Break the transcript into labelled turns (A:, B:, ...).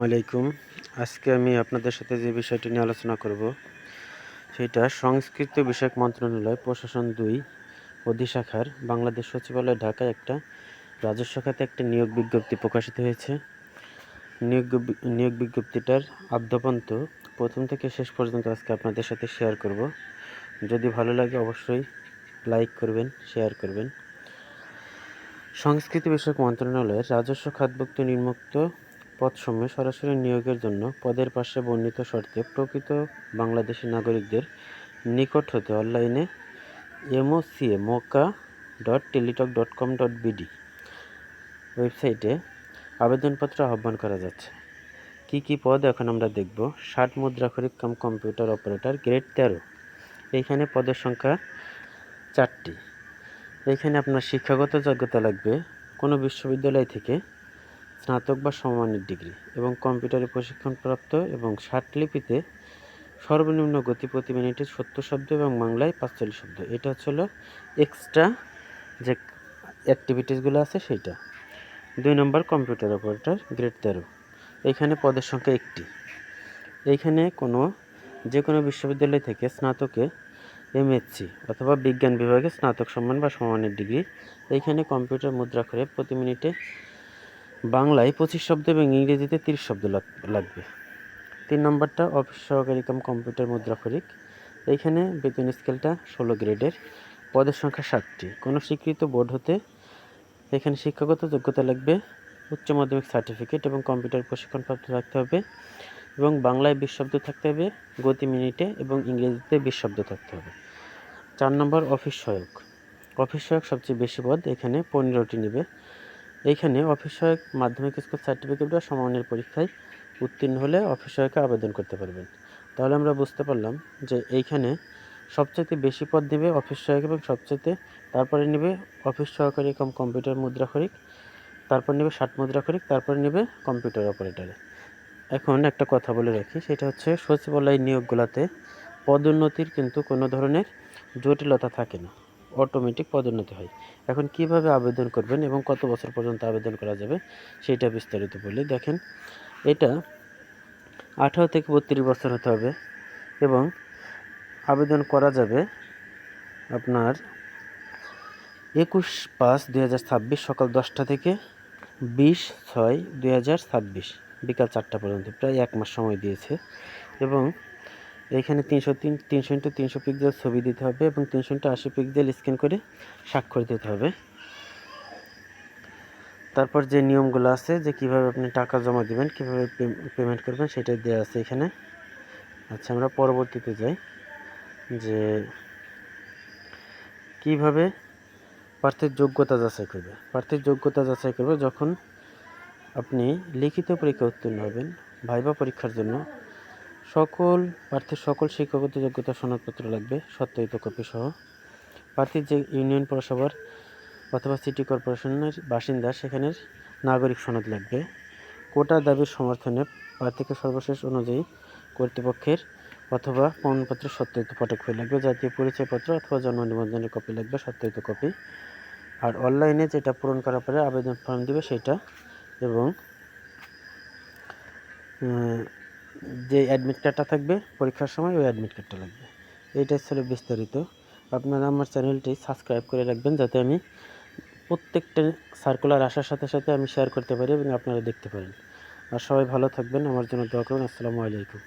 A: আলাইকুম। আজকে আমি আপনাদের সাথে যে বিষয়টি নিয়ে আলোচনা করব সেটা সংস্কৃতি বিষয়ক মন্ত্রণালয় প্রশাসন ২ অধিশাখার বাংলাদেশ সচিবালয় ঢাকায় একটা রাজস্ব খাতে একটা নিয়োগ বিজ্ঞপ্তি প্রকাশিত হয়েছে। নিয়োগ বিজ্ঞপ্তিটার আদ্যপান্ত প্রথম থেকে শেষ পর্যন্ত আজকে আপনাদের সাথে শেয়ার করব। যদি ভালো লাগে অবশ্যই লাইক করবেন, শেয়ার করবেন। সংস্কৃতি বিষয়ক মন্ত্রণালয়ের রাজস্ব খাতভুক্ত নিম্নোক্ত পদসমূহে সরাসরি নিয়োগের জন্য পদের পাশে বর্ণিত শর্তে প্রকৃত বাংলাদেশি নাগরিকদের নিকট হতে অনলাইনে moca.teletalk.com.bd ওয়েবসাইটে আবেদনপত্র আহ্বান করা যাচ্ছে। কি পদ এখন আমরা দেখব। 60 মুদ্রাক্ষরিক কাম কম্পিউটার অপারেটর, গ্রেড 13। এইখানে পদের সংখ্যা 4টি। এইখানে আপনার শিক্ষাগত যোগ্যতা লাগবে কোনো বিশ্ববিদ্যালয় থেকে স্নাতক বা সমমানের ডিগ্রি এবং কম্পিউটারে প্রশিক্ষণপ্রাপ্ত এবং 60 লিপিতে সর্বনিম্ন গতি প্রতি মিনিটে 70 শব্দ এবং বাংলায় 45 শব্দ। এটা হচ্ছিল এক্সট্রা যে অ্যাক্টিভিটিসগুলো আছে সেইটা। 2 নম্বর কম্পিউটার অপারেটর, গ্রেড 13। এইখানে পদের সংখ্যা 1টি। এইখানে যে কোনো বিশ্ববিদ্যালয় থেকে স্নাতকে এমএসসি অথবা বিজ্ঞান বিভাগে স্নাতক সম্মান বা সমমানের ডিগ্রি। এইখানে কম্পিউটার মুদ্রাক্ষরে প্রতি মিনিটে বাংলায় 25 শব্দ এবং ইংরেজিতে 30 শব্দ লাগবে। 3 নম্বরটা অফিস সহকারী কাম কম্পিউটার মুদ্রাক্ষরিক। এইখানে বেতন স্কেলটা 16 গ্রেডের। পদের সংখ্যা 7টি। কোনো স্বীকৃত বোর্ড হতে এখানে শিক্ষাগত যোগ্যতা লাগবে উচ্চ মাধ্যমিক সার্টিফিকেট এবং কম্পিউটার প্রশিক্ষণপ্রাপ্ত থাকতে হবে এবং বাংলায় 20 শব্দ থাকতে হবে, গতি মিনিটে এবং ইংরেজিতে 20 শব্দ থাকতে হবে। 4 নম্বর অফিস সহায়ক। অফিস সহায়ক সবচেয়ে বেশি পদ, এখানে 15টি নেবে। এইখানে অফিস সহায়ক মাধ্যমিক স্কুল সার্টিফিকেট বা সমমানের পরীক্ষায় উত্তীর্ণ হলে অফিস সহায়কে আবেদন করতে পারবেন। তাহলে আমরা বুঝতে পারলাম যে এইখানে সবচেয়ে বেশি পদ নেবে অফিস সহায়ক এবং তারপরে নেবে অফিস সহকারী কাম কম্পিউটার মুদ্রাক্ষরিক, তারপর নেবে 60 মুদ্রাক্ষরিক, তারপর নেবে কম্পিউটার অপারেটরে। এখন একটা কথা বলে রাখি, সেটা হচ্ছে সচিবালয় নিয়োগগুলোতে পদোন্নতির কিন্তু কোনো ধরনের জটিলতা থাকে না, অটোমেটিক পদোন্নতি হয়। এখন কিভাবে আবেদন করবেন এবং কত বছর পর্যন্ত আবেদন করা যাবে সেইটা বিস্তারিত বলি। দেখেন, এটা 18 থেকে 32 বছর হতে হবে এবং আবেদন করা যাবে আপনার 21/5/2026 সকাল 10টা থেকে 20/6/2026 বিকাল 4টা পর্যন্ত, প্রায় 1 মাস সময় দিয়েছে। এবং এইখানে 300x300 পিক্সেল ছবি দিতে হবে এবং 380 পিক্সেল স্ক্যান করে স্বাক্ষর দিতে হবে। তারপর যে নিয়মগুলো আছে যে কিভাবে আপনি টাকা জমা দিবেন, কিভাবে পেমেন্ট করবেন সেটা দেওয়া আছে এখানে। আচ্ছা, আমরা পরবর্তীতে যাই যে কিভাবে প্রার্থীর যোগ্যতা যাচাই করবে। প্রার্থীর যোগ্যতা যাচাই করবে যখন আপনি লিখিত পরীক্ষা উত্তীর্ণ হবেন। ভাইবা পরীক্ষার জন্য প্রার্থীর সকল শিক্ষাগত যোগ্যতা সনদপত্র লাগবে সত্যায়িত কপি সহ। প্রার্থীর যে ইউনিয়ন পৌরসভার অথবা সিটি কর্পোরেশনের বাসিন্দা সেখানের নাগরিক সনদ লাগবে। কোটা দাবির সমর্থনে প্রার্থীকে সর্বশেষ অনুযায়ী কর্তৃপক্ষের অথবা প্রমাণপত্রের সত্যায়িত ফটোকপি লাগবে। জাতীয় পরিচয়পত্র অথবা জন্ম নিবন্ধনের কপি লাগবে, সত্যায়িত কপি। আর অনলাইনে যেটা পূরণ করার পরে আবেদন ফর্ম দিবে সেটা, এবং যে অ্যাডমিট কার্ডটা থাকবে পরীক্ষার সময় ওই অ্যাডমিট কার্ডটা লাগবে। এইটাই ছিল বিস্তারিত। আপনারা আমার চ্যানেলটি সাবস্ক্রাইব করে রাখবেন যাতে আমি প্রত্যেকটা সার্কুলার আসার সাথে সাথে আমি শেয়ার করতে পারি এবং আপনারা দেখতে পারেন। আর সবাই ভালো থাকবেন, আমার জন্য দোয়া করুন। আসসালামু আলাইকুম।